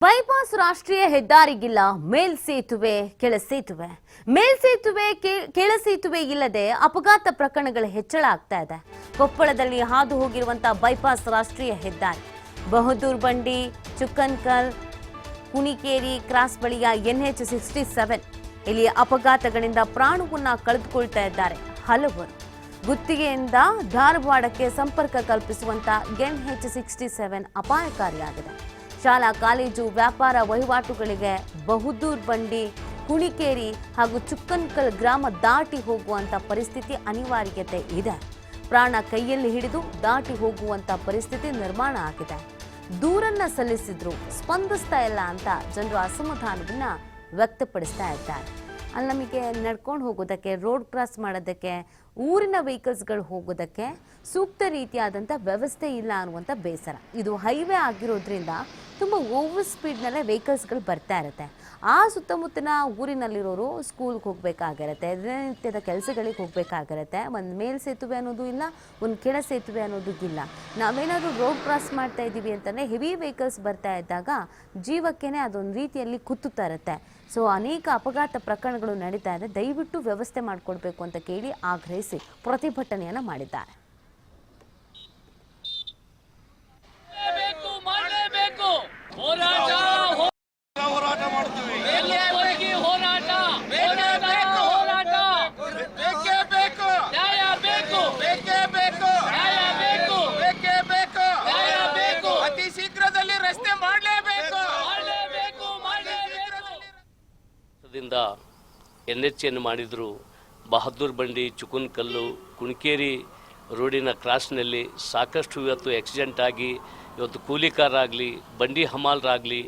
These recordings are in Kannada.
ಬೈಪಾಸ್ ರಾಷ್ಟ್ರೀಯ ಹೆದ್ದಾರಿಗಿಲ್ಲ ಮೇಲ್ಸೇತುವೆ ಕೆಳಸೇತುವೆ. ಮೇಲ್ಸೇತುವೆ ಕೆಳಸೇತುವೆ ಇಲ್ಲದೆ ಅಪಘಾತ ಪ್ರಕರಣಗಳು ಹೆಚ್ಚಳ ಆಗ್ತಾ ಇದೆ. ಕೊಪ್ಪಳದಲ್ಲಿ ಹಾದು ಹೋಗಿರುವಂತಹ ಬೈಪಾಸ್ ರಾಷ್ಟ್ರೀಯ ಹೆದ್ದಾರಿ ಬಹದ್ದೂರ್ ಬಂಡಿ ಚುಕ್ಕನ್ಕಲ್ ಕುಣಿಕೇರಿ ಕ್ರಾಸ್ ಬಳಿಯ NH67 ಇಲ್ಲಿ ಅಪಘಾತಗಳಿಂದ ಪ್ರಾಣವನ್ನ ಕಳೆದುಕೊಳ್ತಾ ಇದ್ದಾರೆ ಹಲವರು. ಗುತ್ತಿಗೆಯಿಂದ ಧಾರವಾಡಕ್ಕೆ ಸಂಪರ್ಕ ಕಲ್ಪಿಸುವಂತ NH67 ಅಪಾಯಕಾರಿಯಾಗಿದೆ. ಶಾಲಾ ಕಾಲೇಜು ವ್ಯಾಪಾರ ವಹಿವಾಟುಗಳಿಗೆ ಬಹದ್ದೂರ್ ಬಂಡಿ ಕುಣಿಕೇರಿ ಹಾಗೂ ಚುಕ್ಕನ್ಕಲ್ ಗ್ರಾಮ ದಾಟಿ ಹೋಗುವಂತ ಪರಿಸ್ಥಿತಿ ಅನಿವಾರ್ಯತೆ ಇದೆ. ಪ್ರಾಣ ಕೈಯಲ್ಲಿ ಹಿಡಿದು ದಾಟಿ ಹೋಗುವಂತ ಪರಿಸ್ಥಿತಿ ನಿರ್ಮಾಣ ಆಗಿದೆ. ದೂರನ್ನ ಸಲ್ಲಿಸಿದ್ರು ಸ್ಪಂದಿಸ್ತಾ ಇಲ್ಲ ಅಂತ ಜನರು ಅಸಮಾಧಾನವನ್ನ ವ್ಯಕ್ತಪಡಿಸ್ತಾ ಇದ್ದಾರೆ. ಅಲ್ಲಿ ನಮಗೆ ನಡ್ಕೊಂಡು ಹೋಗೋದಕ್ಕೆ, ರೋಡ್ ಕ್ರಾಸ್ ಮಾಡೋದಕ್ಕೆ, ಊರಿನ ವೆಹಿಕಲ್ಸ್ಗಳು ಹೋಗೋದಕ್ಕೆ ಸೂಕ್ತ ರೀತಿಯಾದಂಥ ವ್ಯವಸ್ಥೆ ಇಲ್ಲ ಅನ್ನುವಂಥ ಬೇಸರ. ಇದು ಹೈವೇ ಆಗಿರೋದ್ರಿಂದ ತುಂಬ ಓವರ್ ಸ್ಪೀಡ್ನಲ್ಲೇ ವೆಹಿಕಲ್ಸ್ಗಳು ಬರ್ತಾ ಇರುತ್ತೆ. ಆ ಸುತ್ತಮುತ್ತಲಿನ ಊರಿನಲ್ಲಿರೋರು ಸ್ಕೂಲ್ಗೆ ಹೋಗಬೇಕಾಗಿರುತ್ತೆ, ದಿನನಿತ್ಯದ ಕೆಲಸಗಳಿಗೆ ಹೋಗಬೇಕಾಗಿರುತ್ತೆ. ಒಂದು ಮೇಲ್ ಸೇತುವೆ ಅನ್ನೋದು ಇಲ್ಲ, ಒಂದು ಕೆಳ ಸೇತುವೆ ಅನ್ನೋದು ಇಲ್ಲ. ನಾವೇನಾದರೂ ರೋಡ್ ಕ್ರಾಸ್ ಮಾಡ್ತಾ ಇದ್ದೀವಿ ಅಂತಂದರೆ ಹೆವಿ ವೆಹಿಕಲ್ಸ್ ಬರ್ತಾ ಇದ್ದಾಗ ಜೀವಕ್ಕೇನೆ ಅದೊಂದು ರೀತಿಯಲ್ಲಿ ಕುತ್ತುತ್ತಾ ಇರುತ್ತೆ. ಸೊ ಅನೇಕ ಅಪಘಾತ ಪ್ರಕರಣಗಳು ನಡೀತಾ ಇದೆ. ದಯವಿಟ್ಟು ವ್ಯವಸ್ಥೆ ಮಾಡಿಕೊಡ್ಬೇಕು ಅಂತ ಕೇಳಿ ಆಗ್ರಹಿಸಿ ಪ್ರತಿಭಟನೆಯನ್ನು ಮಾಡಿದ್ದಾರೆ. NH ಮಾಡಿದ್ರು. ಬಹದ್ದೂರ್ ಬಂಡಿ ಚುಕ್ಕನ್ಕಲ್ಲು ಕುಣಿಕೇರಿ ರೋಡಿನ ಕ್ರಾಸ್ನಲ್ಲಿ ಸಾಕಷ್ಟು ಇವತ್ತು ಆಕ್ಸಿಡೆಂಟ್ ಆಗಿ ಇವತ್ತು ಕೂಲಿಕಾರರಾಗಲಿ ಬಂಡಿ ಹಮಾಲರಾಗಲಿ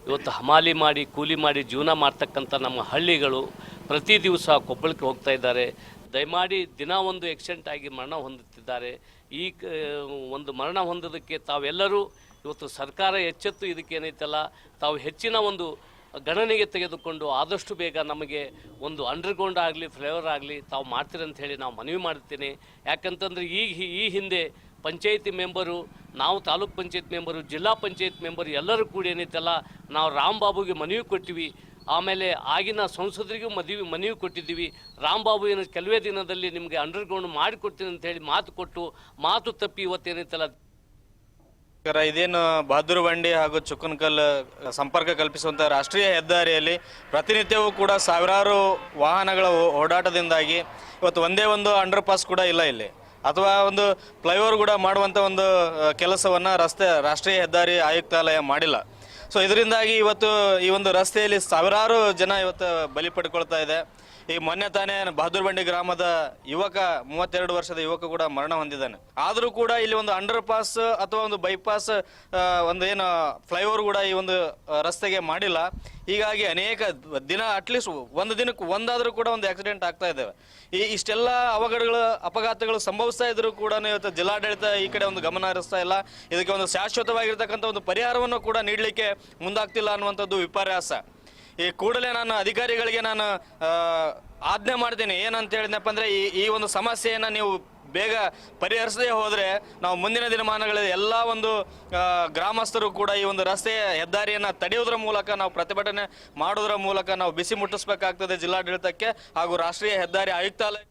ಇವತ್ತು ಹಮಾಲಿ ಮಾಡಿ ಕೂಲಿ ಮಾಡಿ ಜೀವನ ಮಾಡ್ತಕ್ಕಂಥ ನಮ್ಮ ಹಳ್ಳಿಗಳು ಪ್ರತಿ ದಿವಸ ಕೊಪ್ಪಳಕ್ಕೆ ಹೋಗ್ತಾ ಇದ್ದಾರೆ. ದಯಮಾಡಿ ದಿನ ಒಂದು ಆಕ್ಸಿಡೆಂಟ್ ಆಗಿ ಮರಣ ಹೊಂದುತ್ತಿದ್ದಾರೆ. ಈ ಒಂದು ಮರಣ ಹೊಂದೋದಕ್ಕೆ ತಾವೆಲ್ಲರೂ ಇವತ್ತು ಸರ್ಕಾರ ಎಚ್ಚೆತ್ತು ಇದಕ್ಕೇನೈತಲ್ಲ ತಾವು ಹೆಚ್ಚಿನ ಒಂದು ಗಣನೆಗೆ ತೆಗೆದುಕೊಂಡು ಆದಷ್ಟು ಬೇಗ ನಮಗೆ ಒಂದು ಅಂಡರ್ಗ್ರೌಂಡ್ ಆಗಲಿ ಫ್ಲೈಓವರ್ ಆಗಲಿ ತಾವು ಮಾಡ್ತೀರಂತ ಹೇಳಿ ನಾವು ಮನವಿ ಮಾಡುತ್ತೇನೆ. ಯಾಕಂತಂದರೆ ಈ ಹಿಂದೆ ಪಂಚಾಯಿತಿ ಮೆಂಬರು, ನಾವು ತಾಲೂಕ್ ಪಂಚಾಯತ್ ಮೆಂಬರು, ಜಿಲ್ಲಾ ಪಂಚಾಯತ್ ಮೆಂಬರು ಎಲ್ಲರೂ ಕೂಡ ಏನೈತಲ್ಲ ನಾವು ರಾಮಬಾಬುಗೆ ಮನವಿ ಕೊಟ್ಟಿವಿ. ಆಮೇಲೆ ಆಗಿನ ಸಂಸದರಿಗೂ ಮನವಿ ಕೊಟ್ಟಿದ್ದೀವಿ. ರಾಮಬಾಬು ಏನು ಕೆಲವೇ ದಿನದಲ್ಲಿ ನಿಮಗೆ ಅಂಡರ್ಗ್ರೌಂಡ್ ಮಾಡಿಕೊಡ್ತೀನಿ ಅಂತ ಹೇಳಿ ಮಾತು ತಪ್ಪಿ ಇವತ್ತೇನೈತಲ್ಲ ಇದೇನು ಬಹದ್ದೂರ್ ಬಂಡಿ ಹಾಗೂ ಚುಕ್ಕನ್ಕಲ್ ಸಂಪರ್ಕ ಕಲ್ಪಿಸುವಂಥ ರಾಷ್ಟ್ರೀಯ ಹೆದ್ದಾರಿಯಲ್ಲಿ ಪ್ರತಿನಿತ್ಯವೂ ಕೂಡ ಸಾವಿರಾರು ವಾಹನಗಳ ಓಡಾಟದಿಂದಾಗಿ ಇವತ್ತು ಒಂದೇ ಒಂದು ಅಂಡರ್ ಪಾಸ್ ಕೂಡ ಇಲ್ಲ ಇಲ್ಲಿ, ಅಥವಾ ಒಂದು ಫ್ಲೈಓವರ್ ಕೂಡ ಮಾಡುವಂಥ ಒಂದು ಕೆಲಸವನ್ನು ರಾಷ್ಟ್ರೀಯ ಹೆದ್ದಾರಿ ಆಯುಕ್ತಾಲಯ ಮಾಡಿಲ್ಲ. ಸೊ ಇದರಿಂದಾಗಿ ಇವತ್ತು ಈ ಒಂದು ರಸ್ತೆಯಲ್ಲಿ ಸಾವಿರಾರು ಜನ ಇವತ್ತು ಬಲಿ ಪಡ್ಕೊಳ್ತಾ ಇದೆ. ಈ ಮೊನ್ನೆ ತಾನೇ ಬಹದ್ದೂರ್ ಬಂಡಿ ಗ್ರಾಮದ ಯುವಕ 32 ವರ್ಷದ ಯುವಕ ಕೂಡ ಮರಣ ಹೊಂದಿದ್ದಾನೆ. ಆದರೂ ಕೂಡ ಇಲ್ಲಿ ಒಂದು ಅಂಡರ್ ಪಾಸ್ ಅಥವಾ ಒಂದು ಬೈಪಾಸ್ ಒಂದು ಏನು ಫ್ಲೈಓವರ್ ಕೂಡ ಈ ಒಂದು ರಸ್ತೆಗೆ ಮಾಡಿಲ್ಲ. ಹೀಗಾಗಿ ಅನೇಕ ದಿನ ಅಟ್ಲೀಸ್ಟ್ ಒಂದು ದಿನಕ್ಕೆ ಒಂದಾದರೂ ಕೂಡ ಒಂದು ಆಕ್ಸಿಡೆಂಟ್ ಆಗ್ತಾ ಇದ್ದಾವೆ. ಇಷ್ಟೆಲ್ಲ ಅಪಘಾತಗಳು ಸಂಭವಿಸ್ತಾ ಇದ್ರು ಕೂಡ ಇವತ್ತು ಜಿಲ್ಲಾಡಳಿತ ಈ ಕಡೆ ಒಂದು ಗಮನ ಹರಿಸ್ತಾ ಇಲ್ಲ. ಇದಕ್ಕೆ ಒಂದು ಶಾಶ್ವತವಾಗಿರ್ತಕ್ಕಂಥ ಒಂದು ಪರಿಹಾರವನ್ನು ಕೂಡ ನೀಡಲಿಕ್ಕೆ ಮುಂದಾಗ್ತಿಲ್ಲ ಅನ್ನುವಂಥದ್ದು ವಿಪರ್ಯಾಸ. ಈ ಕೂಡಲೇ ನಾನು ಅಧಿಕಾರಿಗಳಿಗೆ ಆಜ್ಞೆ ಮಾಡ್ತೀನಿ. ಏನಂತ ಹೇಳಿದ್ನಪ್ಪ ಅಂದರೆ ಈ ಒಂದು ಸಮಸ್ಯೆಯನ್ನು ನೀವು ಬೇಗ ಪರಿಹರಿಸದೇ ಹೋದರೆ ನಾವು ಮುಂದಿನ ದಿನಮಾನಗಳಲ್ಲಿ ಎಲ್ಲ ಒಂದು ಗ್ರಾಮಸ್ಥರು ಕೂಡ ಈ ಒಂದು ರಸ್ತೆಯ ಹೆದ್ದಾರಿಯನ್ನು ತಡೆಯುವುದರ ಮೂಲಕ ನಾವು ಪ್ರತಿಭಟನೆ ಮಾಡೋದರ ಮೂಲಕ ನಾವು ಬಿಸಿ ಮುಟ್ಟಿಸಬೇಕಾಗ್ತದೆ ಜಿಲ್ಲಾಡಳಿತಕ್ಕೆ ಹಾಗೂ ರಾಷ್ಟ್ರೀಯ ಹೆದ್ದಾರಿ ಆಯುಕ್ತಾಲಯ.